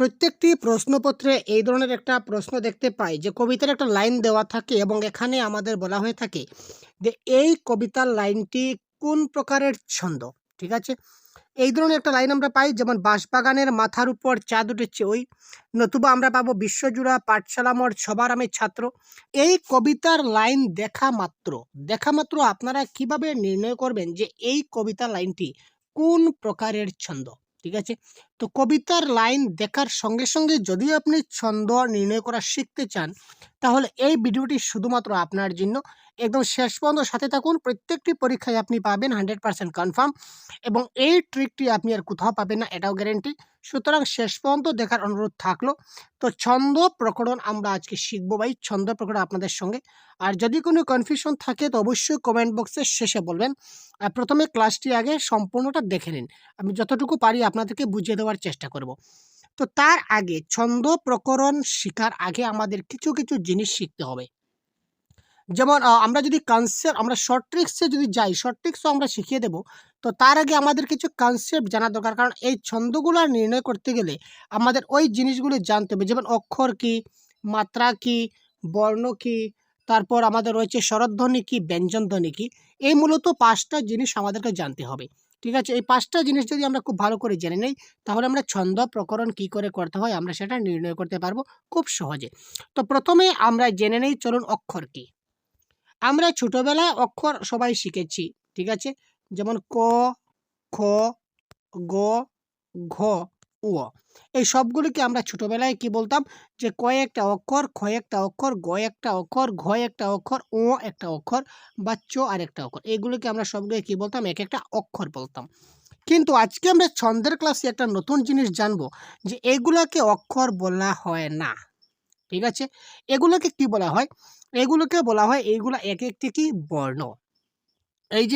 প্রত্যেকটি প্রশ্নপত্রে এই ধরনের একটা প্রশ্ন দেখতে পাই যে কবিতার একটা লাইন দেওয়া থাকে এবং এখানে আমাদের বলা হয়ে থাকে যে এই কবিতার লাইনটি কোন প্রকারের ছন্দ। ঠিক আছে? এই ধরনের একটা লাইন আমরা পাই, যেমন বাঁশবাগানের মাথার উপর চাঁদ উঠেছে ওই, নতুবা আমরা পাবো বিশ্বজুড়া পাঠশালা মোর সবার আমি ছাত্র। এই কবিতার লাইন দেখা মাত্র আপনারা কিভাবে নির্ণয় করবেন যে এই কবিতার লাইনটি কোন প্রকারের ছন্দ? ঠিক আছে? তো কবিতার লাইন দেখার সঙ্গে সঙ্গে যদি আপনি ছন্দ নির্ণয় করা শিখতে চান, তাহলে এই ভিডিওটি শুধুমাত্র আপনার জন্য। একদম শেষ পর্যন্ত সাথে থাকুন। প্রত্যেকটি পরীক্ষায় আপনি পাবেন 100% কনফার্ম, এবং এই ট্রিকটি আপনি আর কোথাও পাবেন না, এটাও গ্যারেন্টি। সুতরাং শেষ পর্যন্ত দেখার অনুরোধ থাকলো। তো ছন্দ প্রকরণ আমরা আজকে শিখবো ভাই, ছন্দ প্রকরণ আপনাদের সঙ্গে। আর যদি কোনো কনফিউশন থাকে তো অবশ্যই কমেন্ট বক্সের শেষে বলবেন। আর প্রথমে ক্লাসটি আগে সম্পূর্ণটা দেখে নিন, আমি যতটুকু পারি আপনাদেরকে বুঝিয়ে দেওয়ার চেষ্টা করব। তো তার আগে ছন্দ প্রকরণ শেখার আগে আমাদের কিছু কিছু জিনিস শিখতে হবে। যেমন আমরা যদি কনসেপ্ট, আমরা শর্ট ট্রিক্সে যদি যাই, শর্ট ট্রিক্সও আমরা শিখিয়ে দেব। তো তার আগে আমাদের কিছু কনসেপ্ট জানা দরকার, কারণ এই ছন্দগুলো নির্ণয় করতে গেলে আমাদের ওই জিনিসগুলো জানতে হবে, যেমন অক্ষর কি, মাত্রা কি, বর্ণ কি, তারপর আমাদের রয়েছে স্বরধ্বনি কি, ব্যঞ্জনধ্বনি কি। এই মূলত 5টা জিনিস আমাদেরকে জানতে হবে। ঠিক আছে? এই 5টা জিনিস যদি আমরা খুব ভালো করে জেনে নেই, তাহলে আমরা ছন্দ প্রকরণ কি করে করতে হয় আমরা সেটা নির্ণয় করতে পারবো খুব সহজে। তো প্রথমে আমরা জেনে নেই, চলুন অক্ষর কি। আমরা ছোটবেলায় অক্ষর সবাই শিখেছি। ঠিক আছে? যেমন ক, খ, গ, ঘ, ঙ। এই সবগুলিকে আমরা ছোটবেলায় কি বলতাম? যে ক একটা অক্ষর, খ একটা অক্ষর, গ একটা অক্ষর, ঘ একটা অক্ষর, ঙ একটা অক্ষর, বা চ আরেকটা অক্ষর। এগুলোকে আমরা সবগুলোকে কি বলতাম? এক একটা অক্ষর বলতাম। কিন্তু আজকে আমরা ছন্দের ক্লাসে একটা নতুন জিনিস জানবো, যে এগুলাকে অক্ষর বলা হয় না। ঠিক আছে? এগুলোকে কি বলা হয়? এগুলোকে বলা হয়, এইগুলা এক একটি কি বর্ণ। এই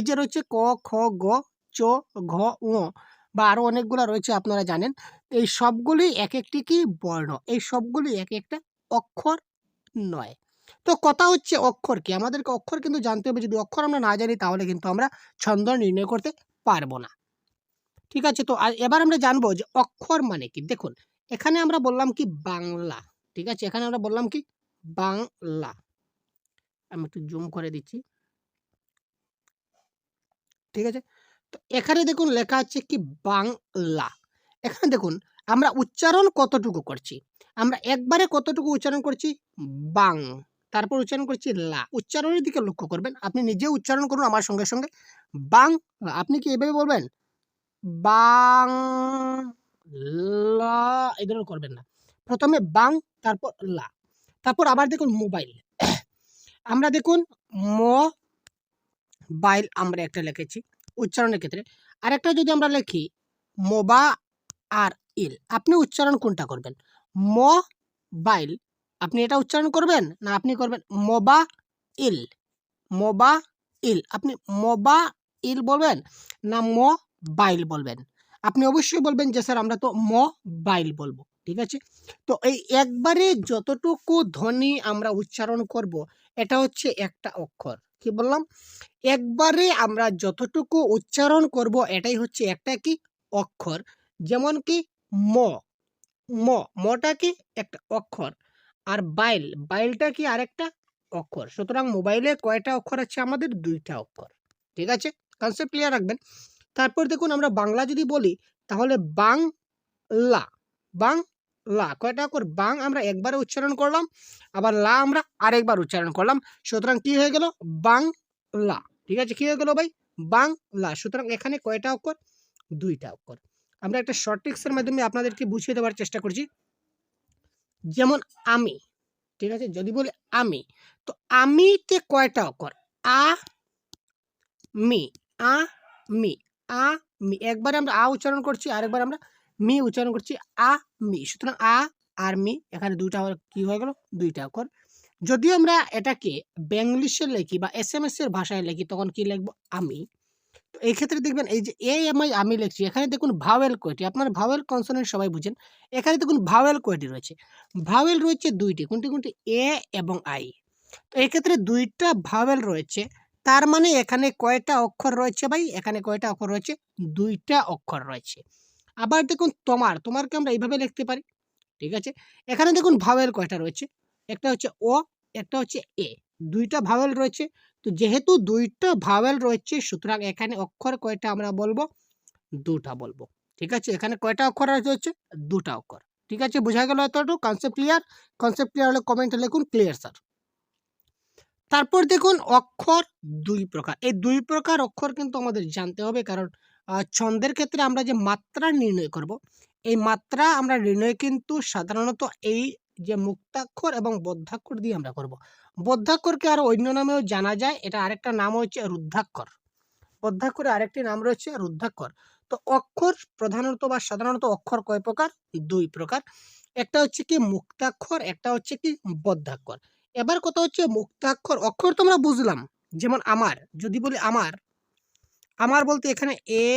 যে রয়েছে ক, খ, গ, চ, ঘ, ঙ, বা আরো অনেকগুলা রয়েছে আপনারা জানেন। এই সবগুলি এক একটি কি বর্ণ। এই সবগুলি এক একটা অক্ষর নয়। তো কথা হচ্ছে অক্ষর কি? আমাদেরকে অক্ষর কিন্তু জানতে হবে। যদি অক্ষর আমরা না জানি তাহলে কিন্তু আমরা ছন্দ নির্ণয় করতে পারবো না। ঠিক আছে? তো এবার আমরা জানবো যে অক্ষর মানে কি? দেখুন, এখানে আমরা বললাম কি বাংলা। ঠিক আছে? এখানে আমরা বললাম কি বাংলা। আমি একটু জুম করে দিচ্ছি। ঠিক আছে? তো এখানে দেখুন লেখা আছে কি বাংলা। এখানে দেখুন আমরা উচ্চারণ কতটুকু করছি। আমরা একবারে কতটুকু উচ্চারণ করছি? বাং। তারপর উচ্চারণ করছি লা। উচ্চারণের দিকে লক্ষ্য করবেন। আপনি নিজেও উচ্চারণ করুন আমার সঙ্গে সঙ্গে। বাং লা। আপনি কি এভাবে বলবেন? বাং লা, এই ধরনের করবেন না। প্রথমে বাং, তারপর লা। তারপর আবার দেখুন মোবাইল। আমরা দেখুন ম বাইল আমরা একটা লিখেছি উচ্চারণের ক্ষেত্রে। আরেকটা যদি আমরা লিখি মোবা আর ইল, আপনি উচ্চারণ কোনটা করবেন? ম বাইল, আপনি এটা উচ্চারণ করবেন না আপনি করবেন মোবা ইল? মোবা ইল, আপনি মোবা ইল বলবেন না বাইল বলবেন? আপনি অবশ্যই বলবেন যে স্যার আমরা তো বাইল বলবো। ঠিক আছে? তো এই একবারে যতটুকু ধ্বনি আমরা উচ্চারণ করব, এটা হচ্ছে একটা অক্ষর। কি বললাম? একবারে আমরা যতটুকু উচ্চারণ করব এটাই হচ্ছে একটা কি অক্ষর। যেমন কি ম, ম, মটা কি একটা অক্ষর। আর বাইল, বাইলটা কি আরেকটা অক্ষর। সুতরাং মোবাইলে কয়টা অক্ষর আছে? আমাদের 2টা অক্ষর। ঠিক আছে? কনসেপ্ট ক্লিয়ার রাখবেন। তারপর দেখুন আমরা বাংলা যদি বলি, তাহলে বাংলা, বাংলা কয়টা অক্ষর? বাং আমরা একবারে উচ্চারণ করলাম, আবার লা আমরা আরেকবার উচ্চারণ করলাম। সুতরাং কি হয়ে গেল? বাংলা। ঠিক আছে? কি হয়ে গেল ভাই? বাংলা। সুতরাং এখানে কয়টা অক্ষর? 2টা অক্ষর। আমরা একটা শর্ট ট্রিক্স এর মাধ্যমে আপনাদেরকে বুঝিয়ে দেওয়ার চেষ্টা করছি। যেমন আমি। ঠিক আছে? যদি বলি আমি, তো আমিতে কয়টা অক্ষর? আ মি, আ মি, আ মি। একবারে আমরা আ উচ্চারণ করছি, আরেকবার আমরা মি উচ্চারণ করছি, আ মি। সুতরাং আ আর মি এখানে 2টা কি হয়ে গেল? 2টা অক্ষর। যদি আমরা এটাকে বাংলিশে লিখি বা এসএমএস এর ভাষায় লিখি, তখন কি লিখব? আমি। তো এই ক্ষেত্রে দেখবেন এই যে আমি লিখছি, এখানে দেখুন ভাওয়েল কয়টি? আপনার ভাওয়েল কনসোনেন্ট সবাই বুঝেন। এখানে দেখুন ভাওয়েল কয়টি রয়েছে? ভাওয়েল রয়েছে 2টি। কোনটি কোনটি? এ এবং আই। তো এক্ষেত্রে 2টা ভাওয়েল রয়েছে। তার মানে এখানে কয়টা অক্ষর রয়েছে ভাই? এখানে কয়টা অক্ষর রয়েছে? 2টা অক্ষর রয়েছে। আবার দেখুন তোমার, তোমারকে আমরা এইভাবে লিখতে পারি। ঠিক আছে? এখানে দেখুন ভাওয়েল কয়টা রয়েছে? একটা হচ্ছে অ, একটা হচ্ছে এ। ২ টা ভাওয়েল রয়েছে। তো যেহেতু ২ টা ভাওয়েল রয়েছে সুতরাং এখানে অক্ষর কয়টা আমরা বলবো? ২ টা বলবো। ঠিক আছে? এখানে কয়টা অক্ষর রয়েছে? ২ টা অক্ষর। ঠিক আছে? বোঝা গেল এতটুকু? Concept clear? কনসেপ্ট ক্লিয়ার হলে কমেন্টে লিখুন ক্লিয়ার স্যার। তারপর দেখুন অক্ষর ২ প্রকার। এই ২ প্রকার অক্ষর কিন্তু আমাদের জানতে হবে কারণ ছন্দের ক্ষেত্রে আমরা যে মাত্রা নির্ণয় করব, এই মাত্রা আমরা নির্ণয় কিন্তু সাধারণত এই যে মুক্তাক্ষর এবং বদ্ধাক্ষর দিয়ে আমরা করব। বদ্ধাক্ষরকে আরো অন্য নামেও জানা যায়। এটা আরেকটা নাম হচ্ছে রুদ্ধাক্ষর। বদ্ধাক্ষরের আরেকটি নাম রয়েছে রুদ্ধাক্ষর। তো অক্ষর প্রধানত বা সাধারণত অক্ষর কয় প্রকার? ২ প্রকার। একটা হচ্ছে কি মুক্তাক্ষর, একটা হচ্ছে কি বদ্ধাক্ষর। এবার কথা হচ্ছে মুক্তাক্ষর, অক্ষর তো আমরা বুঝলাম। যেমন আমার, যদি বলি আমার, আমার বলতে এখানে এ,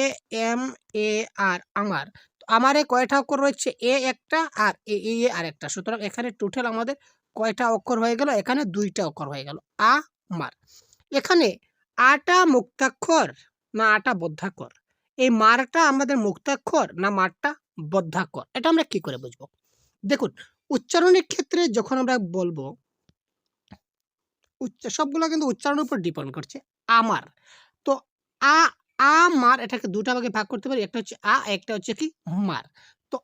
এম, এ, আর আমার। তো আমারে কয়টা অক্ষর রয়েছে? এ একটা আর এ আরেকটা। সুতরাং এখানে টোটাল আমাদের কয়টা অক্ষর হয়ে গেল? এখানে ২ টা অক্ষর হয়ে গেল। আমার। এখানে আটা মুক্তাক্ষর না আটা বদ্ধাক্ষর? এই মারটা আমাদের মুক্তাক্ষর না মারটা বদ্ধাক্ষর? এটা আমরা কি করে বুঝবো? দেখুন, উচ্চারণের ক্ষেত্রে যখন আমরা বলবো, সবগুলা কিন্তু উচ্চারণের উপর ডিপেন্ড করছে। আমার। তো আ আমার এটাকে ২ টা ভাগে ভাগ করতে পারি। একটা হচ্ছে একটা হচ্ছে কি মার। তো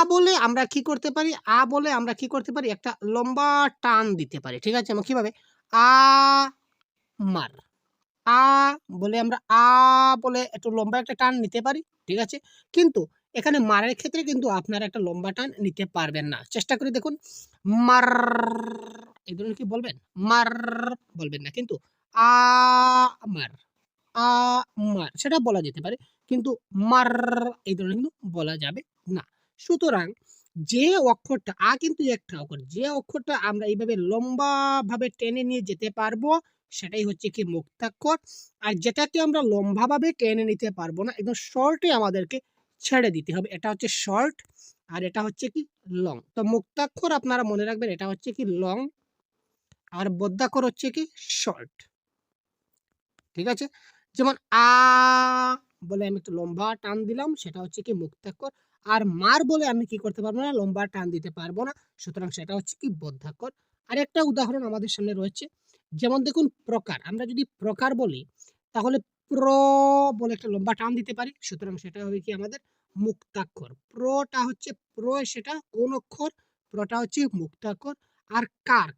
বলে আমরা কি করতে পারি? বলে আমরা কি করতে পারি? একটা লম্বা টান দিতে পারি। ঠিক আছে? এবং কিভাবে? আ মার। আ বলে আমরা বলে একটু লম্বা একটা টান নিতে পারি। ঠিক আছে? কিন্তু এখানে মারের ক্ষেত্রে কিন্তু আপনারা একটা লম্বা টান নিতে পারবেন না। চেষ্টা করে দেখুন। মার এই ধরনের কি বলবেন? মার বলবেন না। কিন্তু আমার, আমার সেটা বলা যেতে পারে। কিন্তু মার এই ধরনের কিন্তু বলা যাবে না। সুতরাং যে অক্ষরটা কিন্তু একটা অক্ষর। যে অক্ষরটা আমরা এইভাবে লম্বাভাবে টেনে নিয়ে যেতে পারবো সেটাই হচ্ছে কি মুক্তাক্ষর। আর যেটাকে আমরা লম্বাভাবে টেনে নিতে পারবো না, একদম শর্টে আমাদেরকে ছেড়ে দিতে হবে। এটা হচ্ছে শর্ট আর এটা হচ্ছে কি লং। তো মুক্তাক্ষর আপনারা মনে রাখবেন এটা হচ্ছে কি লং আর বদ্যাক্ষর হচ্ছে কি শর্ট। ঠিক আছে? যেমন বলে আমি একটু লম্বা টান দিলাম সেটা হচ্ছে কি মুক্তাক্ষর। আর মার বলে আমি কি করতে পারবো না? লম্বা টান দিতে পারবো না। সুতরাং সেটা হচ্ছে কি বদ্ধাক্ষর। আরেকটা উদাহরণ আমাদের সামনে রয়েছে। যেমন দেখুন প্রকার। আমরা যদি প্রকার বলি তাহলে প্র বলে একটা লম্বা টান দিতে পারি। সুতরাং সেটা হবে কি আমাদের মুক্তাক্ষর। প্রটা হচ্ছে সেটা কোন অক্ষর? প্রটা হচ্ছে মুক্তাক্ষর। আর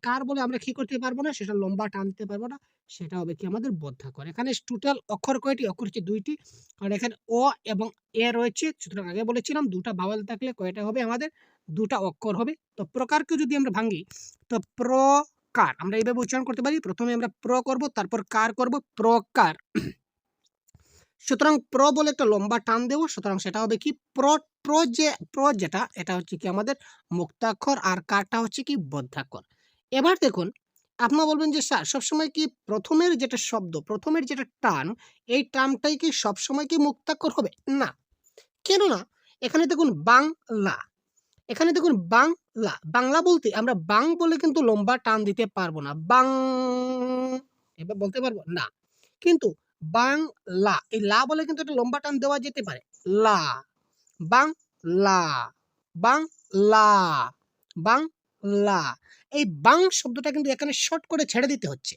কার বলে আমরা কি করতে পারবো না? সেটা লম্বা টান দিতে পারবো না। সেটা হবে কি আমাদের বদ্ধাক্ষর। এখানে টোটাল অক্ষর কয়টি? অক্ষর হচ্ছে ২ টি। কারণ এখানে অ এবং এ রয়েছে। সুতরাং আগে বলেছিলাম ২ টা ভাওয়েল থাকলে কয়টা হবে আমাদের? ২ টা অক্ষর হবে। তো প্রকারকে যদি আমরা ভাঙি তো প্রকার আমরা এইভাবে উচ্চারণ করতে পারি। প্রথমে আমরা করব, তারপর কার করব, প্রকার। সুতরাং বলে একটা লম্বা টান দেব। সুতরাং সেটা হবে কি যেটা এটা হচ্ছে কি আমাদের মুক্তাক্ষর আর কারটা হচ্ছে কি বদ্ধাক্ষর। এবার দেখুন আপনারা বলবেন যে স্যার সবসময় কি প্রথমের যেটা শব্দ, প্রথমের যেটা টান, এই টানটাই কি সবসময় কি মুক্তাক্ষর হবে? না। কেন না? এখানে দেখুন বাংলা। এখানে দেখুন বাংলা। বাংলা বলতে আমরা বাং বলে কিন্তু লম্বা টান দিতে পারবো না। এবার বলতে পারবো না। কিন্তু বাংলা এই বলে কিন্তু একটা লম্বা টান দেওয়া যেতে পারে। লা, বাংলা, বাংলা, বাংলা। এই শব্দটা কিন্তু এখানে শর্ট করে ছেড়ে দিতে হচ্ছে।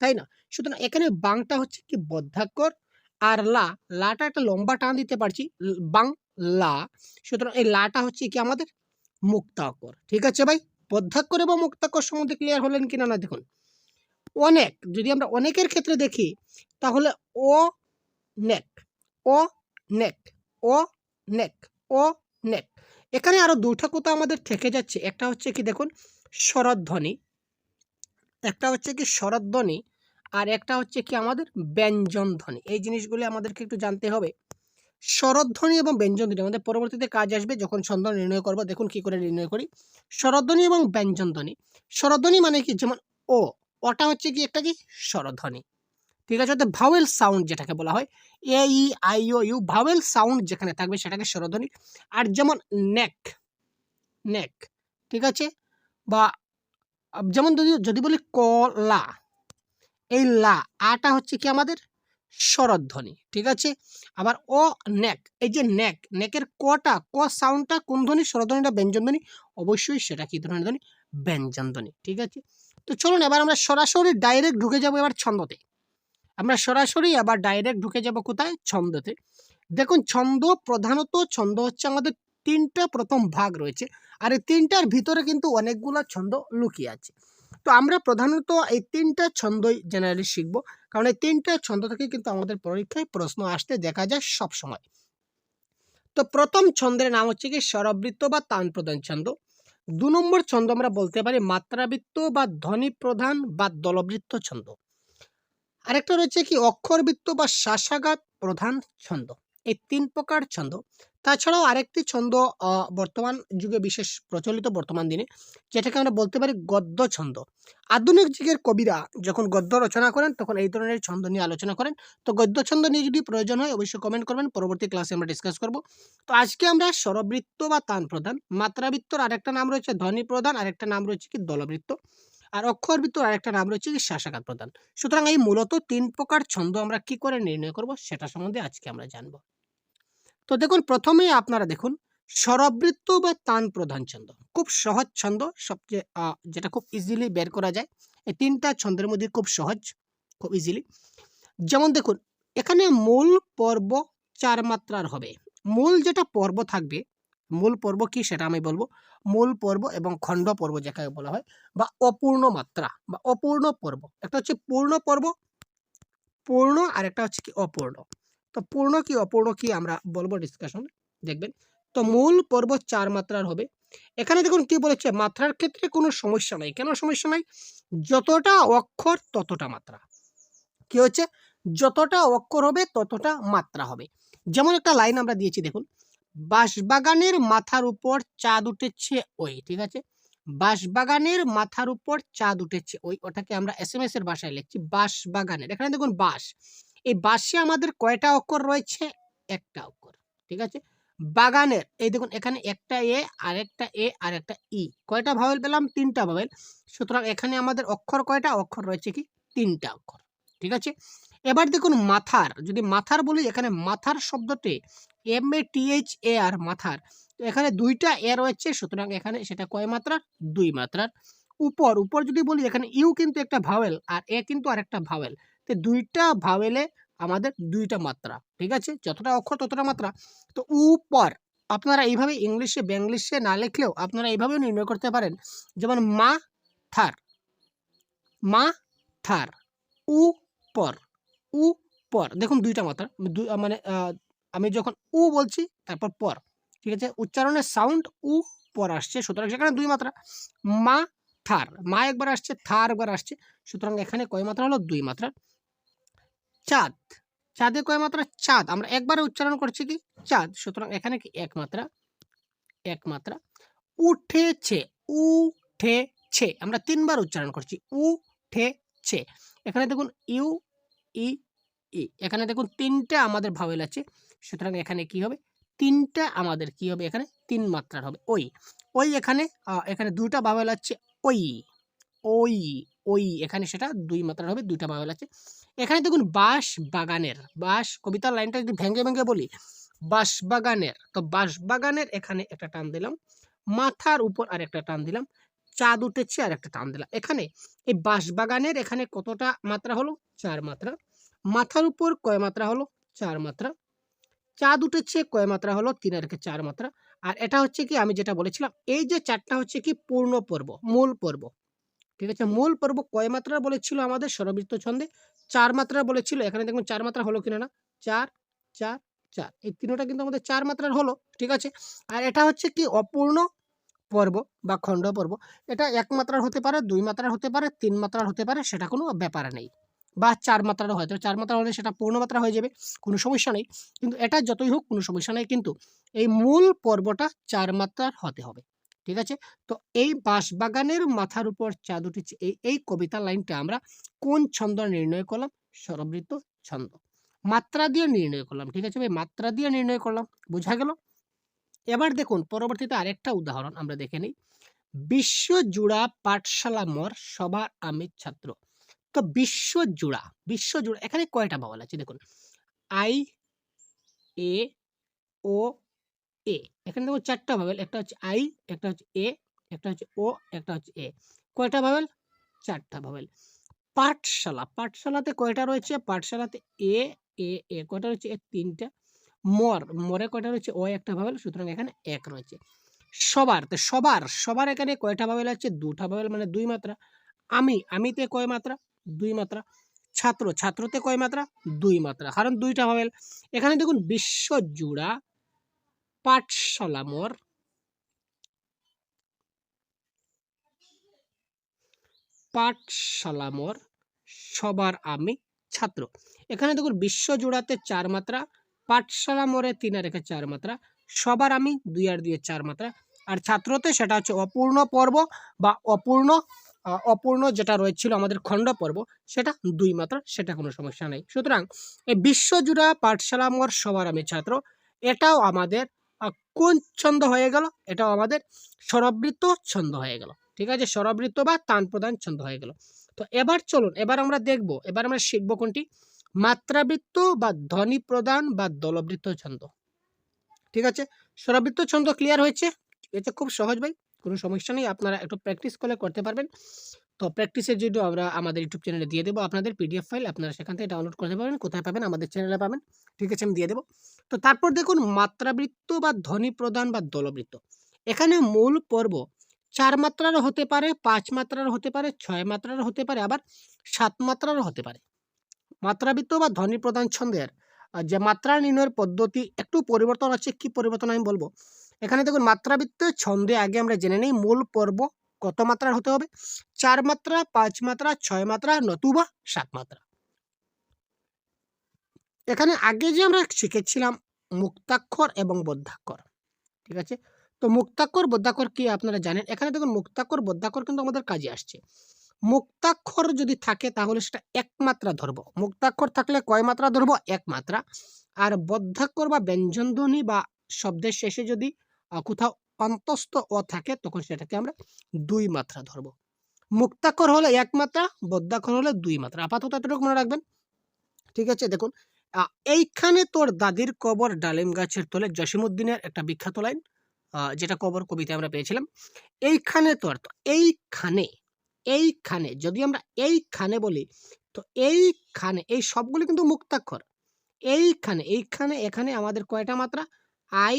তাই না? সুতরাং এখানে বাংটা হচ্ছে কি বদ্ধাক্ষর আর লাটা একটা লম্বা টান দিতে পারছি। বাংলা। সুতরাং এই লাটা হচ্ছে কি আমাদের মুক্তাক্ষর। ঠিক আছে ভাই? বদ্ধাক্ষর এবং মুক্তাক্ষর সম্বন্ধে ক্লিয়ার হলেন কিনা না দেখুন। অনেক, যদি আমরা অনেকের ক্ষেত্রে দেখি তাহলে ও নেক, ও নেক, ও নেক, ও নেক। এখানে আরো ২ টা কথা আমাদের থেকে যাচ্ছে। একটা হচ্ছে কি দেখুন স্বরধ্বনি, একটা হচ্ছে কি স্বরধ্বনি আর একটা হচ্ছে কি আমাদের ব্যঞ্জন ধ্বনি। এই জিনিসগুলো আমাদেরকে একটু জানতে হবে। স্বরধ্বনি এবং ব্যঞ্জনধ্বনি আমাদের পরবর্তীতে কাজ আসবে যখন ছন্দ নির্ণয় করব। দেখুন কি করে নির্ণয় করি। স্বরধ্বনি এবং ব্যঞ্জনধ্বনি। স্বরধ্বনি মানে কি? যেমন ওটা হচ্ছে কি একটা কি স্বরধ্বনি। ঠিক আছে? অর্থাৎ ভাওয়েল সাউন্ড যেটাকে বলা হয়। A, E, I, O, U vowel sound যেখানে থাকবে সেটাকে স্বরধ্বনি। আর যেমন নেক, নেক। ঠিক আছে? বা যেমন যদি বলি কলা, এই টা হচ্ছে কি আমাদের স্বরধ্বনি, ঠিক আছে। আবার অ নেক, এই যে নেক, নেকের কটা, ক সাউন্ডটা কোন ধ্বনি? স্বরধ্বনিটা ব্যঞ্জন ধ্বনি, অবশ্যই সেটা কি ধরনের ধ্বনি? ব্যঞ্জন ধ্বনি, ঠিক আছে। তো চলুন এবার আমরা সরাসরি ডাইরেক্ট ঢুকে যাব এবার ছন্দতে। আমরা সরাসরি আবার ডাইরেক্ট ঢুকে যাব কোথায়? ছন্দতে। দেখুন ছন্দ, প্রধানত ছন্দ হচ্ছে আমাদের ৩ টা প্রথম ভাগ রয়েছে। আর এই ৩ টার ভিতরে কিন্তু অনেকগুলা ছন্দ লুকিয়ে আছে। তো আমরা প্রধানত এই ৩ টা ছন্দই জেনারেলি শিখব। কারণ এই ৩ টা ছন্দ থেকে কিন্তু আমাদের পরীক্ষায় প্রশ্ন আসতে দেখা যায় সবসময়। তো প্রথম ছন্দের নাম হচ্ছে কি স্বরবৃত্ত বা তান প্রধান ছন্দ। ২ নম্বর ছন্দ আমরা বলতে পারি মাত্রাবৃত্ত বা ধ্বনি প্রধান বা দলবৃত্ত ছন্দ। আরেকটা রয়েছে কি অক্ষরবৃত্ত বা শ্বাসাঘাত প্রধান ছন্দ। এই ৩ প্রকার ছন্দ। তাছাড়াও আরেকটি ছন্দ বর্তমান যুগে বিশেষ প্রচলিত বর্তমান দিনে, যেটাকে আমরা বলতে পারি গদ্য ছন্দ। আধুনিক যুগের কবিরা যখন গদ্য রচনা করেন তখন এই ধরনের ছন্দ নিয়ে আলোচনা করেন। তো গদ্য ছন্দ নিয়ে যদি প্রয়োজন হয় অবশ্যই কমেন্ট করবেন। পরবর্তী ক্লাসে আমরা ডিসকাস করব। তো আজকে আমরা স্বরবৃত্ত বা তান প্রধান, মাত্রাবৃত্তর আরেকটা নাম রয়েছে ধ্বনি প্রধান, আরেকটা নাম রয়েছে কি দলবৃত্ত। আর অক্ষরবৃত্তর আরেকটা নাম রয়েছে কি শ্বাসাঘাত প্রধান। সুতরাং এই মূলত ৩ প্রকার ছন্দ আমরা কি করে নির্ণয় করব সেটা সম্বন্ধে আজকে আমরা জানব। তো দেখুন প্রথমেই আপনারা দেখুন স্বরবৃত্ত বা তান প্রধান ছন্দ। খুব সহজ ছন্দ, সবচেয়ে যেটা খুব ইজিলি বের করা যায়। এই ৩ টা ছন্দের মধ্যে খুব সহজ, খুব ইজিলি। যেমন দেখুন এখানে মূল পর্ব ৪ মাত্রার হবে। মূল যেটা পর্ব থাকবে, মূল পর্ব কি সেটা আমি বলব। মূল পর্ব এবং খণ্ড পর্ব যাকে বলা হয়, বা অপূর্ণ মাত্রা বা অপূর্ণ পর্ব। একটা হচ্ছে পূর্ণ পর্ব, পূর্ণ, আর একটা হচ্ছে কি অপূর্ণ। তো পূর্ণ কি অপূর্ণ কি আমরা বলবো ডিসকাশন, দেখবেন। তো মূল পর্ব ৪ মাত্রার হবে। এখানে দেখুন কি বলেছে, মাত্রার ক্ষেত্রে কোনো সমস্যা নাই। কেন সমস্যা নাই? যতটা অক্ষর ততটা মাত্রা। কি হচ্ছে? যতটা অক্ষর হবে ততটা মাত্রা হবে। যেমন একটা লাইন আমরা দিয়েছি দেখুন, বাঁশবাগানের মাথার উপর চাঁদ উঠেছে ওই, ঠিক আছে। বাঁশবাগানের মাথার উপর চাঁদ উঠেছে ওই, ওটাকে আমরা এসএমএস এর ভাষায় লিখছি বাঁশবাগানের। এখানে দেখুন বাঁশ, এই বাঁশে আমাদের কয়টা অক্ষর রয়েছে? একটা অক্ষর, ঠিক আছে। বাগানের, এই দেখুন এখানে একটা এ, আরেকটা এ, আর একটা ই। কয়টা ভাওয়েল পেলাম? ৩টা ভাওয়েল। সুতরাং এখানে আমাদের অক্ষর কয়টা? অক্ষর রয়েছে কি ৩টা অক্ষর, ঠিক আছে। এবার দেখুন মাথার, যদি মাথার বলি, এখানে মাথার শব্দটি MATHAR মাথার। তো এখানে ২টা এ রয়েছে, সুতরাং এখানে সেটা কয় মাত্রার? ২ মাত্রার। উপর, উপর যদি বলি এখানে ইউ কিন্তু একটা ভাওয়েল আর এ কিন্তু আরেকটা ভাওয়েল। তো ২টা ভাওয়েলে আমাদের ২টা মাত্রা, ঠিক আছে। যতটা অক্ষর ততটা মাত্রা। তো উপর আপনারা এইভাবে ইংলিশে বাংলিশে না লিখলেও আপনারা এইভাবেও নির্ণয় করতে পারেন। যেমন মা থার, মা থার, উপর, উপর। দেখুন ২টা মাত্রা। মানে আমি যখন বলছি তারপর পর, ঠিক আছে? উচ্চারণের সাউন্ড পর আসছে, সুতরাং সেখানে ২ মাত্রা। মা থার, মা একবার আসছে, থার একবার আসছে, সুতরাং এখানে কয় মাত্রা হলো? ২ মাত্রা। চাঁদ, চাঁদে কয় মাত্রা? চাঁদ, আমরা একবারে উচ্চারণ করছি কি চাঁদ, সুতরাং এখানে কি ১ মাত্রা, ১ মাত্রা। উঠেছে, উঠেছে, আমরা ৩ বার উচ্চারণ করছি উঠেছে। এখানে দেখুন ইউ, ই, ই। এখানে দেখুন ৩টা আমাদের ভাওয়েল আছে, সুতরাং এখানে কি হবে? ৩টা আমাদের কি হবে? এখানে ৩ মাত্রার হবে ওই। ওই এখানে এখানে ২টা ভাওয়েল আছে ওই, ওই, ওই, এখানে সেটা ২ মাত্রার হবে, ২টা ভাওয়েল আছে। এখানে দেখুন বাঁশবাগানের, বাঁশ কবিতার লাইনটা যদি ভেঙে, ভেঙে বলি, বাঁশবাগানের, তো বাঁশবাগানের এখানে একটা টান দিলাম, মাথার উপর আরেকটা টান দিলাম, চাঁদ উঠেছে আরেকটা টান দিলাম। এখানে এই বাঁশবাগানের এখানে কতটা মাত্রা হলো? ৪ মাত্রা। মাথার উপর কয় মাত্রা হলো? ৪ মাত্রা। চাঁদ উঠেছে কয় মাত্রা হলো? ৩ আর একে ৪ মাত্রা। আর এটা হচ্ছে কি আমি যেটা বলেছিলাম, এই যে ৪টা হচ্ছে কি পূর্ণ পর্ব, মূল পর্ব, ঠিক আছে। মূল পর্ব কয় মাত্রা বলেছিল আমাদের স্বরবৃত্ত ছন্দে? ৪ মাত্রা বলেছিল। এখানে দেখুন ৪ মাত্রা হলো কিনা না? ৪, ৪, ৪। এই তিনোটা কিন্তু আমাদের ৪ মাত্রার হলো, ঠিক আছে। আর এটা হচ্ছে কি অপূর্ণ পর্ব বা খণ্ড পর্ব। এটা ১ মাত্রার হতে পারে, ২ মাত্রার হতে পারে, ৩ মাত্রার হতে পারে, সেটা কোনো ব্যাপার নেই। বা ৪ মাত্রারও হয়তো, ৪ মাত্রা হলে সেটা পূর্ণ মাত্রা হয়ে যাবে, কোনো সমস্যা নেই। কিন্তু এটা যতই হোক কোনো সমস্যা নেই, কিন্তু এই মূল পর্বটা ৪ মাত্রার হতে হবে, ঠিক আছে। তো এই বাঁশবাগানের মাথার উপর চাঁদ উঠেছে, এই কবিতার লাইনটা আমরা কোন ছন্দ নির্ণয় করলাম? স্বরবৃত্ত ছন্দ। মাত্রা দিয়ে নির্ণয় করলাম, ঠিক আছে ভাই, মাত্রা দিয়ে নির্ণয় করলাম। বোঝা গেল? এবার দেখুন পরবর্তীতে আরেকটা উদাহরণ আমরা দেখে নিই। বিশ্বজুড়া পাঠশালা মোর, সবার আমি ছাত্র। তো বিশ্বজোড়া এখানে কয়টা ভাওয়াল আছে দেখুন, আই, এ, ও, এ। এখানে দেখুন 4টা ভাওয়াল, একটা হচ্ছে আই, একটা হচ্ছে এ, একটা হচ্ছে ও, একটা হচ্ছে এ। কয়টা ভাওয়াল? 4টা ভাওয়াল। পাঠশালাতে কয়টা রয়েছে? পাঠশালাতে এ, এ, এ কয়টা রয়েছে? 3টা। মরে কয়টা রয়েছে? ও একটা ভাওয়াল, সুতরাং এখানে 1 রয়েছে। তো সবার এখানে কয়টা ভাওয়াল আছে? 2টা ভাওয়াল, মানে 2 মাত্রা। আমিতে কয় মাত্রা? 2 মাত্রা। ছাত্রতে কয় মাত্রা? 2 মাত্রা, কারণ 2টা ভাওয়াল। এখানে দেখুন বিশ্বজোড়া পাঠশালা মোর সবার আমি ছাত্র। এখানে দেখুন বিশ্বজোড়াতে 4 মাত্রা, পাঠশালা মোড়ে 3 আর 1 4 মাত্রা, সবার আমি 2 আর 2 4 মাত্রা, আর ছাত্রতে সেটা হচ্ছে অপূর্ণ পর্ব বা অপূর্ণ যেটা রয়েছিল আমাদের খণ্ড পর্ব, সেটা 2 মাত্রা, সেটা কোনো সমস্যা নেই। সুতরাং এই বিশ্বজোড়া পাঠশালা মোর সবার আমি ছাত্র, এটাও আমাদের কোন ছন্দ হয়ে গেল? এটাও আমাদের স্বরবৃত্ত ছন্দ হয়ে গেল। ঠিক আছে, স্বরবৃত্ত বা তান প্রদান ছন্দ হয়ে গেল। তো এবার চলুন, এবার আমরা দেখব, এবার আমরা শিখব কোনটি? মাত্রাবৃত্ত বা ধ্বনি প্রদান বা দলবৃত্ত ছন্দ। ঠিক আছে, স্বরবৃত্ত ছন্দ ক্লিয়ার হয়েছে? এটা খুব সহজ ভাই, কোনো সমস্যা নেই, আপনারা একটু প্র্যাকটিস করতে পারবেন। তো প্র্যাকটিসের জন্য আমরা আমাদের ইউটিউব চ্যানেলে দিয়ে দেবো আপনাদের পিডিএফ ফাইল, আপনারা সেখান থেকে ডাউনলোড করতে পারবেন। কোথায় পাবেন? আমাদের চ্যানেলে পাবেন। ঠিক আছে, আমি দিয়ে দেবো। তো তারপর দেখুন মাত্রাবৃত্ত বা ধ্বনি প্রদান বা দলবৃত্ত। এখানে মূল পর্ব 4 মাত্রারও হতে পারে, 5 মাত্রারও হতে পারে, 6 মাত্রারও হতে পারে, আবার 7 মাত্রারও হতে পারে। মাত্রাবৃত্ত বা ধ্বনি প্রদান ছন্দের যে মাত্রা নির্ণয়ের পদ্ধতি একটু পরিবর্তন আছে। কি পরিবর্তন আমি বলবো। এখানে দেখুন মাত্রাবৃত্ত ছন্দে আগে আমরা জেনে নিই মূল পর্ব কত মাত্রার হতে হবে? 4 মাত্রা, 5 মাত্রা, 6 মাত্রা, নতুবা 7 মাত্রা। এখানে আগে যে আমরা শিখেছিলাম মুক্তাক্ষর এবং বদ্ধাক্ষর। ঠিক আছে, তো মুক্তাক্ষর বদ্ধাক্ষর কি আপনারা জানেন? এখানে দেখুন মুক্তাক্ষর বদ্ধাক্ষর কিন্তু আমাদের কাজে আসছে। মুক্তাক্ষর যদি থাকে তাহলে সেটা 1 মাত্রা ধরবো। মুক্তাক্ষর থাকলে কয় মাত্রা ধরবো? 1 মাত্রা। আর বদ্ধাক্ষর বা ব্যঞ্জনধ্বনি বা শব্দের শেষে যদি কোথাও অন্তস্থ অ থাকে, তখন সেটাকে আমরা 2 মাত্রা ধরবো। মুক্তাক্ষর হলে 1 মাত্রা, বদ্ধাক্ষর হলে 2 মাত্রা। আপাতত এতটুকু মনে রাখবেন। ঠিক আছে, দেখুন এইখানে তোর দাদির কবর ডালিম গাছের তলে, জসিমউদ্দিনের একটা বিখ্যাত লাইন, যেটা কবর কবিতায় আমরা পেয়েছিলাম। এইখানে তোর, তো এইখানে যদি আমরা এইখানে বলি, তো এইখানে এই সবগুলি কিন্তু মুক্তাক্ষর। এইখানে এখানে আমাদের কয়টা মাত্রা? আই,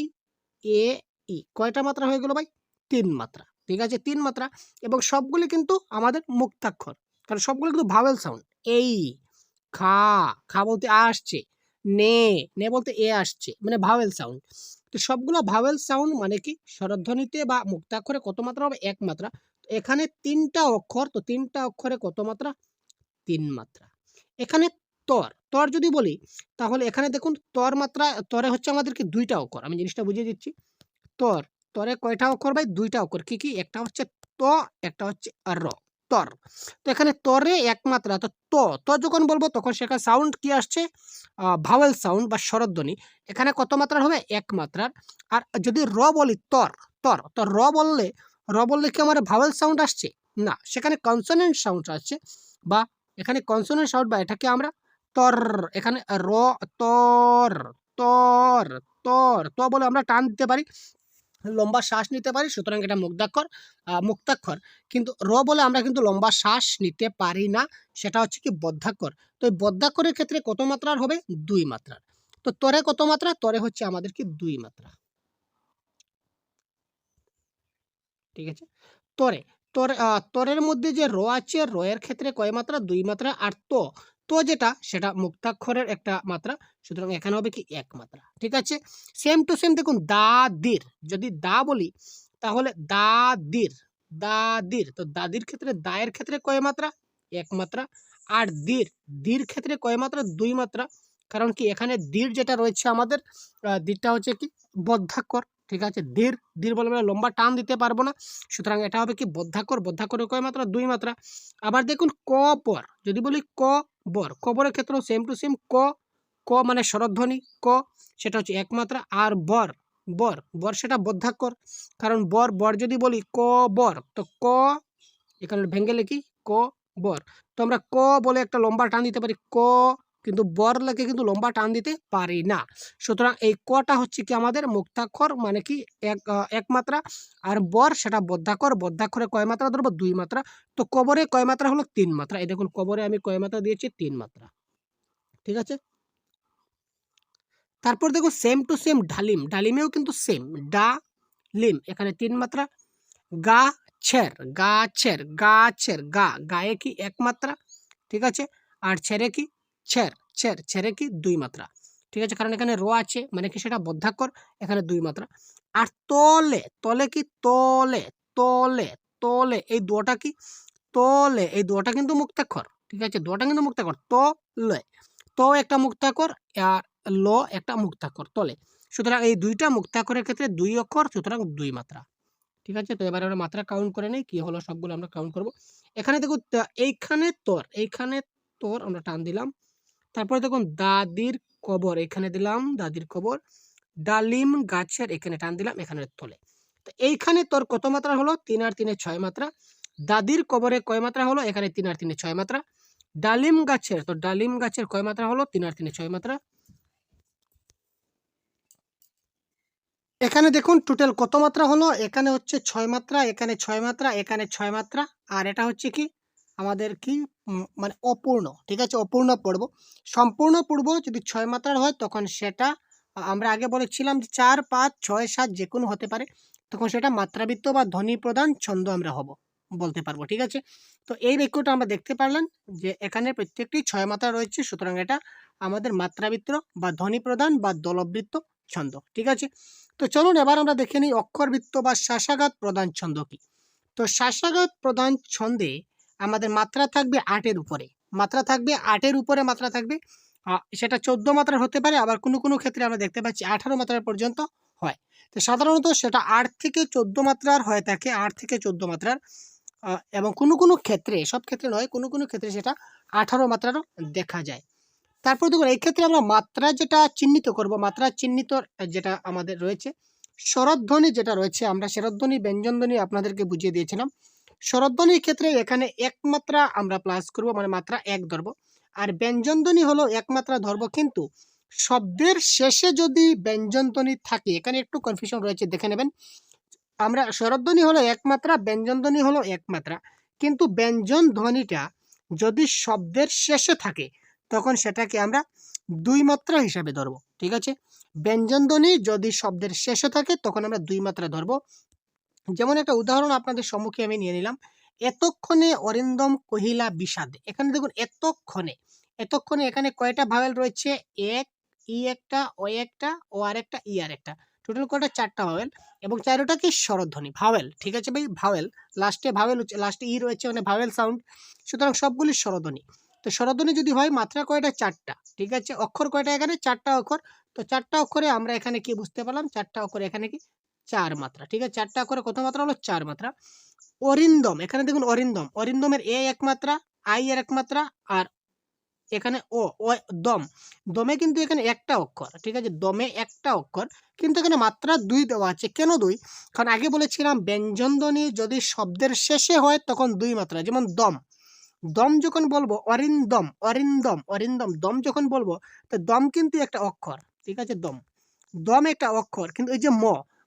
এ, ই কয়টা মাত্রা হয়ে গেল ভাই? 3 মাত্রা। ঠিক আছে, 3 মাত্রা, এবং সবগুলি কিন্তু আমাদের মুক্তাক্ষর, কারণ সবগুলো কিন্তু ভাওয়েল সাউন্ড। এই খা, খা বলতে আ আসছে, নে বলতে এ আসছে, মানে ভাওয়েল সাউন্ড। তো সবগুলো ভাওয়েল সাউন্ড মানে কি স্বরধ্বনিতে বা মুক্তাক্ষরে কত মাত্রা হবে? 1 মাত্রা। তো এখানে 3টা অক্ষর, তো 3টা অক্ষরে কত মাত্রা? 3 মাত্রা। এখানে তর যদি বলি, তাহলে এখানে দেখুন তর মাত্রা, তরে হচ্ছে আমাদেরকে 2টা অক্ষর। আমি জিনিসটা বুঝিয়ে দিচ্ছি। তর, তরে কয়টা অক্ষর ভাই? 2টা অক্ষর। কি কি? একটা হচ্ছে ত, একটা হচ্ছে র। তর। তো এখানে তরে 1 মাত্রা, তো যখন বলবো তখন সেখানে সাউন্ড কি আসছে? ভাওয়েল সাউন্ড বা স্বরধ্বনি। এখানে কত মাত্রার হবে? 1 মাত্রার। আর যদি র বলি, তো র বললে কি আমার ভাওয়েল সাউন্ড আসছে? না, সেখানে কনসোনেন্ট সাউন্ড আসছে, বা এখানে কনসোনেন্ট সাউন্ড, বা এটাকে আমরা তর, এখানে র, তর, তর, ত বলে আমরা টান দিতে পারি, লম্বা শ্বাস নিতে পারি, সুতরাং এটা মুক্তাক্ষর। কিন্তু র বলে আমরা কিন্তু লম্বা শ্বাস নিতে পারি না, সেটা হচ্ছে কি বদ্ধাক্ষর। তো এই বদ্ধাক্ষরের ক্ষেত্রে কত মাত্রার হবে? 2 মাত্রার। তো তরে কত মাত্রা? তরে হচ্ছে আমাদের কি 2 মাত্রা। ঠিক আছে, তরে তরের মধ্যে যে র আছে, র এর ক্ষেত্রে কয় মাত্রা? 2 মাত্রা। আর যেটা, সেটা মুক্তাক্ষরের একটা মাত্রা, সুতরাং এখানে হবে কি 1 মাত্রা। ঠিক আছে, সেম টু সেম দেখুন দাদির, যদি দা বলি, তাহলে দাদির, তো দাদির ক্ষেত্রে, দায়ের ক্ষেত্রে কয় মাত্রা? 1 মাত্রা। আর দীর ক্ষেত্রে কয় মাত্রা? 2 মাত্রা। কারণ কি এখানে দীর যেটা রয়েছে আমাদের, দীরটা হচ্ছে কি বদ্ধাক্ষর। ঠিক আছে, দীর বলে আমরা লম্বা টান দিতে পারবো না, সুতরাং এটা হবে কি বদ্ধাক্ষরের কয় মাত্রা? 2 মাত্রা। আবার দেখুন কবর, যদি বলি কবরের ক্ষেত্রেও সেম টু সেম, ক মানে স্বরধ্বনি, সেটা হচ্ছে 1 মাত্রা। আর বর সেটা বদ্ধাক্ষর, কারণ বর যদি বলি কবর, তো এখানে ভেঙ্গে লিখি বর। তো আমরা ক বলে একটা লম্বা টান দিতে পারি ক, কিন্তু বর লেখে কিন্তু লম্বা টান দিতে পারি না। সুতরাং এই কটা হচ্ছে কি আমাদের মুক্তাক্ষর, মানে কি এক মাত্রা, আর বর সেটা বদ্ধাক্ষর। বদ্ধাক্ষরে কয় মাত্রা ধরবো? 2 মাত্রা। তো কবরে কয় মাত্রা হলো? 3 মাত্রা। এই দেখুন কবরে আমি কয় মাত্রা দিয়েছি? 3 মাত্রা। ঠিক আছে? তারপর দেখুন সেম টু সেম ডালিম। ডালিমেও কিন্তু সেম ডা লিম, এখানে 3 মাত্রা। গাছের, গাছের, গাছের, গায়ে কি 1 মাত্রা। ঠিক আছে? আর ছেড়ে কি ছের, ছেড়ে কি 2 মাত্রা। ঠিক আছে? কারণ এখানে র আছে, মানে কি সেটা বদ্ধাক্ষর, এখানে 2 মাত্রা। আর তলে, তলে কি তলে, তলে, তলে এই দোটা কি তলে, এই দোটা কিন্তু মুক্তাক্ষর। ঠিক আছে? দোটা কিন্তু মুক্তাক্ষর। তলে, তো একটা মুক্তাক্ষর, আর ল একটা মুক্তাক্ষর তলে। সুতরাং এই দুইটা মুক্তাক্ষরের ক্ষেত্রে 2 অক্ষর, সুতরাং 2 মাত্রা। ঠিক আছে? তো এবারে আমরা মাত্রা কাউন্ট করে নেই, কি হলো সবগুলো আমরা কাউন্ট করব। এখানে দেখুন এইখানে তোর, এইখানে তোর আমরা টান দিলাম। তারপরে দেখুন দাদির কবর, এখানে দিলাম দাদির কবর। ডালিম গাছের, এখানে টান দিলাম, এখানে তলে। তো এইখানে তোর কত মাত্রা হলো? 3 আর 3 6 মাত্রা। দাদির কবরে কয় মাত্রা হলো? এখানে 3 আর 3 6 মাত্রা। ডালিম গাছের, তো ডালিম গাছের কয় মাত্রা হলো? 3 আর 3 6 মাত্রা। এখানে দেখুন টোটাল কত মাত্রা হলো? এখানে হচ্ছে 6 মাত্রা, এখানে 6 মাত্রা, এখানে 6 মাত্রা, আর এটা হচ্ছে কি আমাদের কি মানে অপূর্ণ। ঠিক আছে? অপূর্ণ পড়ব। সম্পূর্ণ পড়ব যদি 6 মাত্রার হয় তখন সেটা আমরা আগে বলেছিলাম যে 4 5 6 7 যেকোনো হতে পারে, তখন সেটা মাত্রাবৃত্ত বা ধ্বনি প্রধান ছন্দ আমরা বলতে পারবো। ঠিক আছে? তো এই বাক্যটা আমরা দেখতে পারলাম যে এখানে প্রত্যেকটি 6 মাত্রা রয়েছে, সুতরাং এটা আমাদের মাত্রাবৃত্ত বা ধ্বনি প্রধান বা দলবৃত্ত ছন্দ। ঠিক আছে? তো চলুন এবার আমরা দেখে নিই অক্ষরবৃত্ত বা শ্বাসাঘাত প্রধান ছন্দ কি। তো শ্বাসাঘাত প্রধান ছন্দে আমাদের মাত্রা থাকবে 8 এর উপরে। মাত্রা থাকবে 8 এর উপরে, মাত্রা থাকবে সেটা 14 মাত্রার হতে পারে, আবার কোনো কোনো ক্ষেত্রে আমরা দেখতে পাচ্ছি 18 মাত্রা পর্যন্ত হয়। তো সাধারণত সেটা 8 থেকে 14 মাত্রার হয়ে থাকে, 8 থেকে 14 মাত্রার। এবং কোনো কোনো ক্ষেত্রে, সব ক্ষেত্রে নয়, কোনো কোনো ক্ষেত্রে সেটা 18 মাত্রারও দেখা যায়। তারপর দেখুন এই ক্ষেত্রে আমরা মাত্রা যেটা চিহ্নিত করব, মাত্রা চিহ্নিত যেটা আমাদের রয়েছে স্বরধ্বনি যেটা রয়েছে, আমরা স্বরধ্বনি ব্যঞ্জনধ্বনি আপনাদেরকে বুঝিয়ে দিয়েছিলাম। স্বরধ্বনির ক্ষেত্রে এখানে 1 মাত্রা আমরা প্লাস করব, মানে মাত্রা 1 ধরব। আর ব্যঞ্জনধ্বনি হলো 1 মাত্রা ধরব, কিন্তু শব্দের শেষে যদি ব্যঞ্জনধ্বনি থাকে, এখানে একটু কনফিউশন রয়েছে, দেখে নেবেন। আমরা স্বরধ্বনি হলো 1 মাত্রা, ব্যঞ্জনধ্বনি হলো 1 মাত্রা, কিন্তু ব্যঞ্জন ধ্বনিটা যদি শব্দের শেষে থাকে তখন সেটাকে আমরা 2 মাত্রা হিসাবে ধরব। ঠিক আছে? ব্যঞ্জন ধ্বনি যদি শব্দের শেষে থাকে তখন আমরা 2 মাত্রা ধরব। যেমন একটা উদাহরণ আপনাদের সম্মুখে আমি নিয়ে নিলাম। এতক্ষণে অরিন্দম কহিলা বিষাদে। এখানে দেখুন এতক্ষণে, এতক্ষণে এখানে কয়টা ভাওয়েল রয়েছে? 1, ই একটা, ও একটা, ও আরেকটা, ই আরেকটা। টোটাল কয়টা? 4টা ভাওয়েল, এবং 4টা কি স্বরধ্বনি, ভাওয়েল। ঠিক আছে ভাই? ভাওয়েল, লাস্টে ভাওয়েল, লাস্টে ই রয়েছে, মানে ভাওয়েল সাউন্ড। সুতরাং সবগুলি স্বরধ্বনি। তো স্বরধ্বনি যদি হয় মাত্রা কয়টা? 4টা। ঠিক আছে? অক্ষর কয়টা? এখানে 4টা অক্ষর। তো 4টা অক্ষরে আমরা এখানে কি বুঝতে পারলাম? 4টা অক্ষরে এখানে কি 4 মাত্রা। ঠিক আছে? 4টা অক্ষরে কত মাত্রা হলো? 4 মাত্রা। অরিন্দম, এখানে দেখুন অরিন্দম, অরিন্দমের এ 1 মাত্রা, আই এর 1 মাত্রা, আর এখানে ও দম। দমে কিন্তু এখানে একটা অক্ষর। ঠিক আছে? দমে একটা অক্ষর, কিন্তু এখানে মাত্রা 2 দেওয়া আছে। কেন 2? কারণ আগে বলেছিলাম ব্যঞ্জনধ্বনি যদি শব্দের শেষে হয় তখন 2 মাত্রা। যেমন দম, দম যখন বলবো অরিন্দম, অরিন্দম, অরিন্দম, দম যখন বলবো, তো দম কিন্তু একটা অক্ষর। ঠিক আছে? দম, দম একটা অক্ষর, কিন্তু এই যে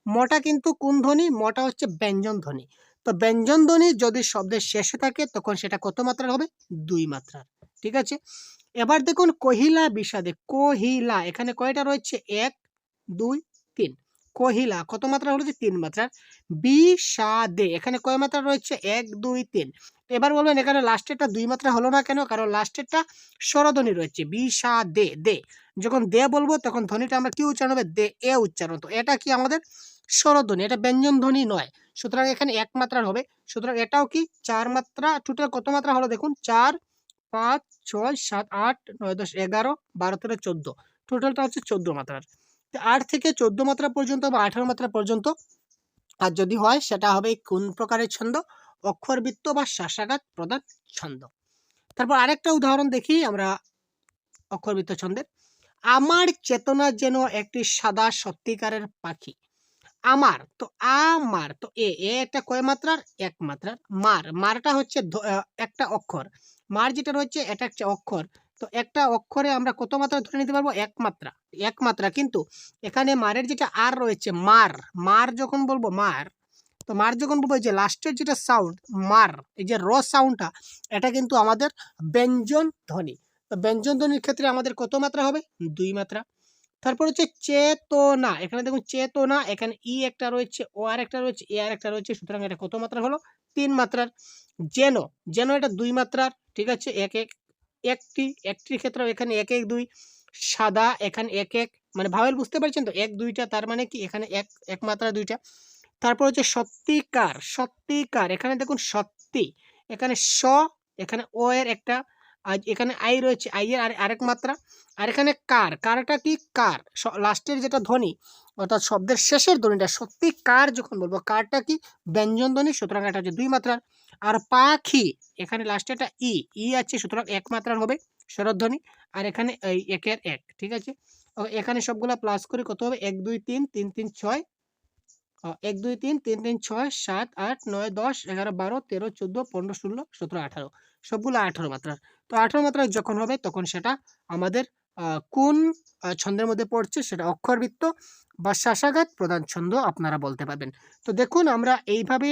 মটা কিন্তু কোন ধ্বনি? মটা হচ্ছে ব্যঞ্জন ধ্বনি। তো ব্যঞ্জন ধ্বনি যদি শব্দের শেষে থাকে তখন সেটা কত মাত্রার হবে? 2 মাত্রার। ঠিক আছে? এবার দেখুন কহিলা বিষাদে, কহিলা এখানে কয়টা রয়েছে? 1 2 3। কহিলা কত মাত্রা হলো? 3 মাত্রার। বিষাদে এখানে কয় মাত্রা রয়েছে? 1 2 3। এবার বলবেন এখানে লাস্টেরটা 2 মাত্রা হলো না কেন? কারণ লাস্টেরটা স্বরধ্বনি রয়েছে, বিষাদে, দে। যখন দে বলবো তখন ধ্বনিটা আমরা কি উচ্চারণ হবে? দে, এ উচ্চারণ। তো এটা কি আমাদের স্বরধ্বনি, এটা ব্যঞ্জন ধ্বনি নয়। সুতরাং এখানে 1 মাত্রার হবে। সুতরাং এটাও কি 4 মাত্রা। টোটাল কত মাত্রা হলো দেখুন? 4 5 6 7 8 9 10 11 12 13 14। টোটালটা হচ্ছে 14 মাত্রার। 8 থেকে 14 মাত্রা পর্যন্ত বা 18 মাত্রা পর্যন্ত। আর যদি হয় সেটা হবে কোন প্রকারের ছন্দ? অক্ষরবৃত্ত বা শ্বাসাঘাত প্রধান ছন্দ। তারপর আরেকটা উদাহরণ দেখি আমরা অক্ষরবৃত্ত ছন্দের। আমার চেতনা যেন একটি সাদা সত্যিকারের পাখি। আমার তো আমার তো এ একটা কয় মাত্রার? এক মাত্রার। মারটা হচ্ছে একটা অক্ষর। মার যেটা রয়েছে এটা একটা অক্ষর। তো একটা অক্ষরে আমরা কত মাত্রা ধরে নিতে পারবো? এক মাত্রা। এক মাত্রা, কিন্তু এখানে মারের যেটা আর রয়েছে মার যখন বলবো তো মার যখন বলবো, এই যে লাস্টের যেটা সাউন্ড মার, এই যে সাউন্ডটা, এটা কিন্তু আমাদের ব্যঞ্জন ধ্বনি। তো ব্যঞ্জন ধ্বনির ক্ষেত্রে আমাদের কত মাত্রা হবে? ২ মাত্রা। তারপর হচ্ছে চেতনা। এখানে দেখুন চেতনা, এখানে ই একটা রয়েছে, ও আর একটা রয়েছে, এ আর একটা রয়েছে। সুতরাং এটা কত মাত্রা হলো? ৩ মাত্রার। যেন, এটা ২ মাত্রার। ঠিক আছে? একটির ক্ষেত্রেও এখানে ১, ১, ২। সাদা এখানে ১, ১, মানে ভাওয়েল বুঝতে পারছেন তো? ১, ২ টা, তার মানে কি এখানে ১ মাত্রা ২ টা। তারপর হচ্ছে সত্যিকার। এখানে দেখুন সত্যি, এখানে এখানে ও এর একটা, এখানে আই রয়েছে, আই এর আরেক মাত্রা। আর এখানে কারটা কি? লাস্টের যেটা ধ্বনি, অর্থাৎ শব্দের শেষের ধ্বনিটা, সত্যিকার যখন বলবো, কারটা কি? ব্যঞ্জন ধ্বনি, সুতরাং এটা হচ্ছে ২ মাত্রার। আর পাখি, এখানে লাস্টে একটা ই আছে, সুতরাং ১ মাত্রার হবে স্বরধ্বনি। আর এখানে এই ১ এর ১, ঠিক আছে? এখানে সবগুলা প্লাস করে কত হবে? ১, ২, ৩, ৩, ৩, ৬, ১, ২, ৩, ৩, ৩, ৬, ৭, ৮, ৯, ১০, ১১, ১২, ১৩, ১৪, ১৫, ১৬, ১৭, ১৮। সবগুলো ১৮ মাত্রার। তো ১৮ মাত্রার যখন হবে তখন সেটা আমাদের কোন ছন্দের মধ্যে পড়ছে, সেটা অক্ষরবৃত্ত বা শাসাঘাত প্রধান ছন্দ আপনারা বলতে পারবেন। তো দেখুন, আমরা এইভাবে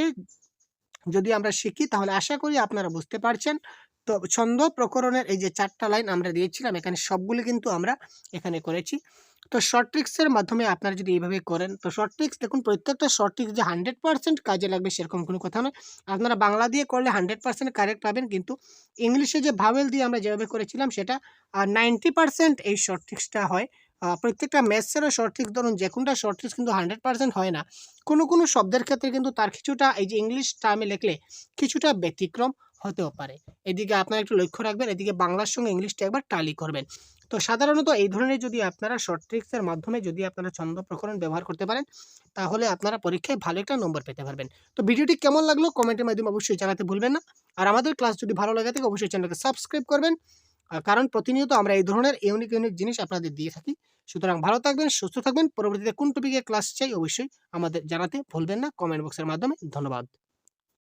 যদি আমরা শিখি তাহলে আশা করি আপনারা বুঝতে পারছেন। তো ছন্দ প্রকরণের এই যে ৪ টা লাইন আমরা দিয়েছিলাম, এখানে সবগুলো কিন্তু আমরা এখানে করেছি। তো শর্ট ট্রিক্স এর মাধ্যমে আপনারা যদি এইভাবে করেন, তো শর্ট ট্রিক্স দেখুন, প্রত্যেকটা শর্ট ট্রিক্স যে 100% কাজে লাগবে সেরকম কোনো কথা নয়। আপনারা বাংলা দিয়ে করলে 100% কারেক্ট পাবেন, কিন্তু ইংলিশে যে ভাওয়েল দিয়ে আমরা যেভাবে করেছিলাম সেটা 90% এই শর্ট ট্রিক্সটা হয়। প্রত্যেকটা ম্যাথসেরও শর্ট ট্রিক্স ধরুন, যেকোনটা শর্ট ট্রিক্স কিন্তু 100% হয় না। কোনো শব্দের ক্ষেত্রে কিন্তু তার কিছুটা, এই যে ইংলিশ টার্মে লিখলে কিছুটা ব্যতিক্রম হতেও পারে। এদিকে আপনারা একটু লক্ষ্য রাখবেন, এদিকে বাংলার সঙ্গে ইংলিশটা একবার টালি করবেন। তো সাধারণত এই ধরনের যদি আপনারা শর্ট ট্রিক্স এর মাধ্যমে যদি আপনারা ছন্দ প্রকরণ ব্যবহার করতে পারেন, তাহলে আপনারা পরীক্ষায় ভালো একটা নম্বর পেতে পারবেন। তো ভিডিওটি কেমন লাগলো কমেন্টের মাধ্যমে অবশ্যই জানাতে ভুলবেন না। আর আমাদের ক্লাস যদি ভালো লাগে থাকে অবশ্যই চ্যানেলকে সাবস্ক্রাইব করবেন। কারণ প্রতিনিয়ত আমরা এই ধরনের ইউনিক জিনিস আপনাদের দিয়ে থাকি। সুতরাং ভালো থাকবেন, সুস্থ থাকবেন। পরবর্তীতে কোন টপিকের ক্লাস চাই অবশ্যই আমাদের জানাতে ভুলবেন না কমেন্ট বক্সের মাধ্যমে। ধন্যবাদ।